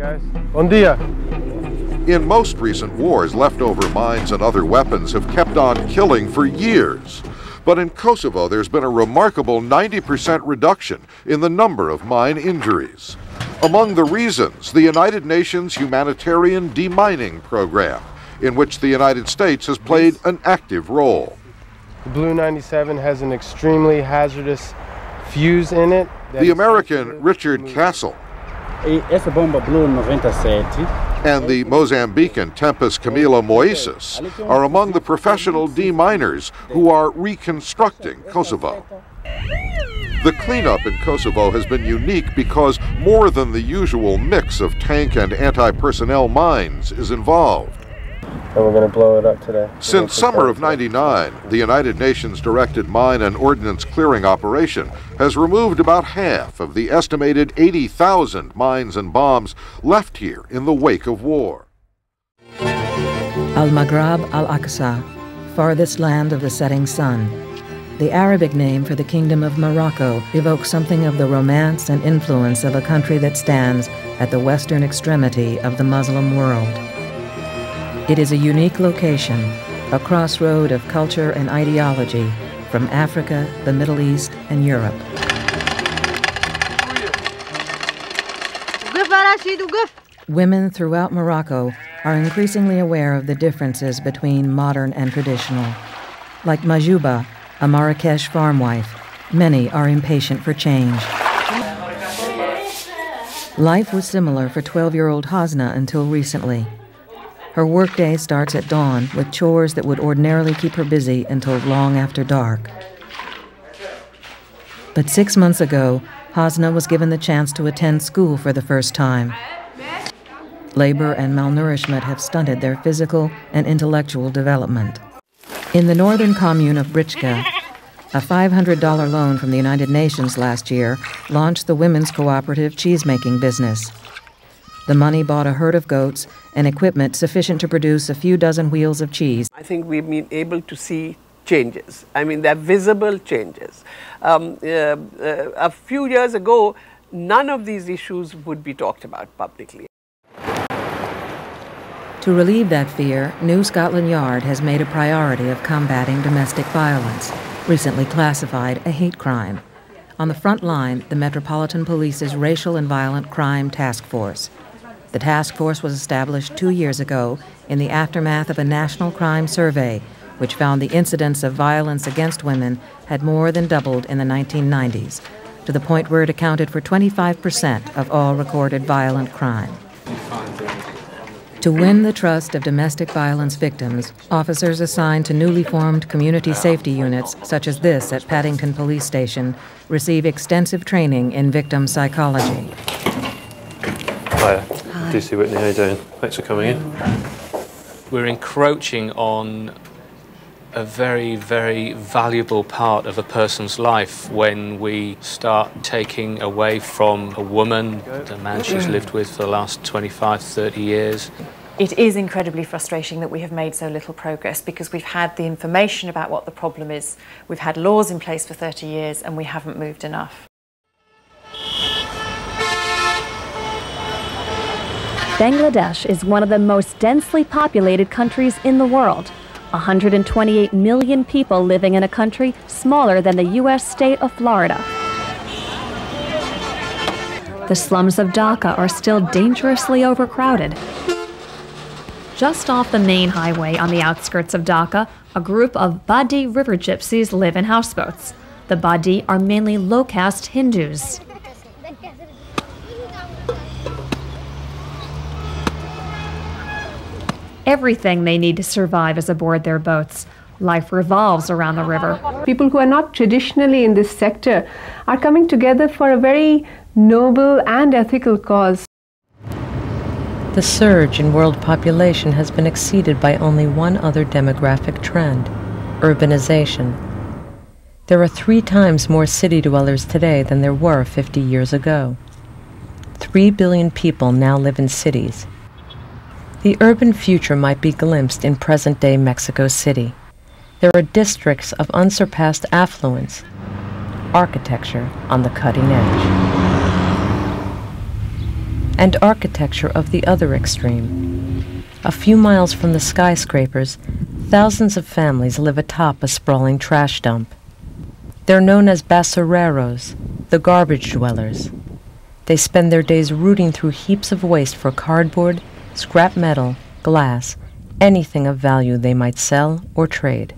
guys. Bom dia. In most recent wars, leftover mines and other weapons have kept on killing for years. But in Kosovo, there's been a remarkable 90% reduction in the number of mine injuries. Among the reasons, the United Nations Humanitarian Demining Program, in which the United States has played an active role. The Blue 97 has an extremely hazardous fuse in it. The American Richard Castle Essa bomba Blue 97 and the Mozambican Tempus Camilo Moises are among the professional deminers who are reconstructing Kosovo. The cleanup in Kosovo has been unique because more than the usual mix of tank and anti-personnel mines is involved. And we're going to blow it up today. Since summer of '99, the United Nations-directed mine and ordnance clearing operation has removed about half of the estimated 80,000 mines and bombs left here in the wake of war. Al-Maghrab Al-Aqsa, farthest land of the setting sun. The Arabic name for the Kingdom of Morocco evokes something of the romance and influence of a country that stands at the western extremity of the Muslim world. It is a unique location, a crossroad of culture and ideology from Africa, the Middle East, and Europe. Women throughout Morocco are increasingly aware of the differences between modern and traditional. Like Majouba, a Marrakesh farm wife, many are impatient for change. Life was similar for 12-year-old Hasna until recently. Her workday starts at dawn with chores that would ordinarily keep her busy until long after dark. But 6 months ago, Hasna was given the chance to attend school for the first time. Labor and malnourishment have stunted their physical and intellectual development. In the northern commune of Brichka, a $500 loan from the United Nations last year launched the women's cooperative cheesemaking business. The money bought a herd of goats and equipment sufficient to produce a few dozen wheels of cheese. I think we've been able to see changes. I mean, they're visible changes. A few years ago, none of these issues would be talked about publicly. To relieve that fear, New Scotland Yard has made a priority of combating domestic violence, recently classified a hate crime. On the front line, the Metropolitan Police's Racial and Violent Crime Task Force. The task force was established 2 years ago in the aftermath of a national crime survey, which found the incidence of violence against women had more than doubled in the 1990s, to the point where it accounted for 25% of all recorded violent crime. To win the trust of domestic violence victims, officers assigned to newly formed community safety units, such as this at Paddington Police Station, receive extensive training in victim psychology. Hiya. DC Whitney, how you doing? Thanks for coming in. We're encroaching on a very, very valuable part of a person's life when we start taking away from a woman, the man she's lived with for the last 25, 30 years. It is incredibly frustrating that we have made so little progress because we've had the information about what the problem is, we've had laws in place for 30 years, and we haven't moved enough. Bangladesh is one of the most densely populated countries in the world. 128 million people living in a country smaller than the U.S. state of Florida. The slums of Dhaka are still dangerously overcrowded. Just off the main highway on the outskirts of Dhaka, a group of Badi river gypsies live in houseboats. The Badi are mainly low-caste Hindus. Everything they need to survive is aboard their boats. Life revolves around the river. People who are not traditionally in this sector are coming together for a very noble and ethical cause. The surge in world population has been exceeded by only one other demographic trend: urbanization. There are 3 times more city dwellers today than there were 50 years ago. 3 billion people now live in cities. The urban future might be glimpsed in present-day Mexico City. There are districts of unsurpassed affluence, architecture on the cutting edge. and architecture of the other extreme. A few miles from the skyscrapers, thousands of families live atop a sprawling trash dump. They're known as basureros, the garbage dwellers. They spend their days rooting through heaps of waste for cardboard, scrap metal, glass, anything of value they might sell or trade.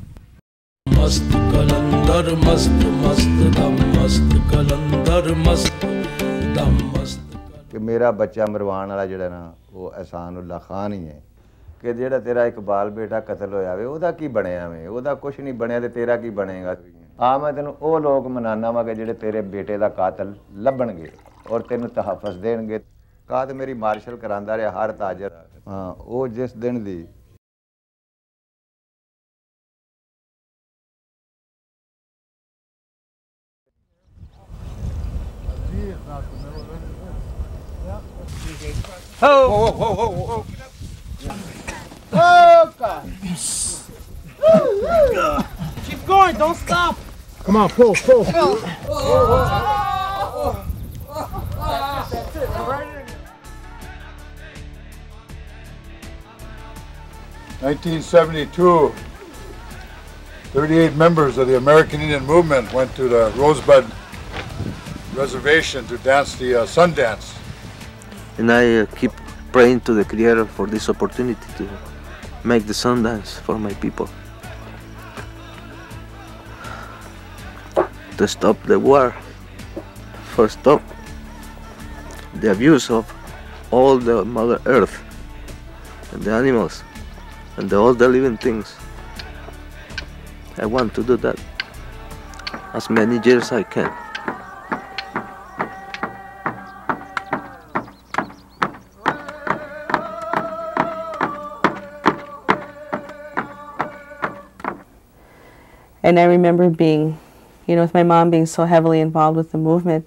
कि मेरा बच्चा मरवान वाला जिहड़ा ना वो एहसानुल्लाह खान ही है कि जिहड़ा तेरा इकबाल बेटा कतल होया वे ओदा की बनया वे ओदा कुछ नहीं बनया ते तेरा की बनेगा आ मैं तेनू ओ लोग मनाना वा कि जिहड़े तेरे बेटे दा कातल लभणगे और तेनू तहफ़्फ़ुज़ देणगे का ते मेरी मार्शल करांदा रहा हर ताजर हाँ ओ जिस दिन दी Whoa, whoa, whoa, whoa, whoa. Oh, God. Keep going, don't stop. Come on, pull, pull. 1972, 38 members of the American Indian movement went to the Rosebud Reservation to dance the Sundance. And I keep praying to the Creator for this opportunity to make the Sundance for my people. To stop the war, for stop the abuse of all the Mother Earth and the animals and all the living things. I want to do that as many years as I can. And I remember being, with my mom being so heavily involved with the movement.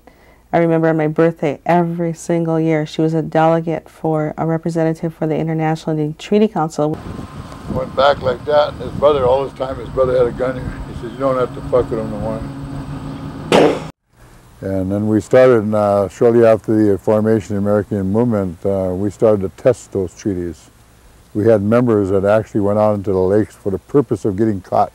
I remember on my birthday every single year, she was a delegate for a representative for the International Indian Treaty Council. Went back like that, and his brother, all this time, his brother had a gun here. He said, you don't have to fuck with him no more. And then we started, shortly after the formation of the American movement, we started to test those treaties. We had members that actually went out into the lakes for the purpose of getting caught.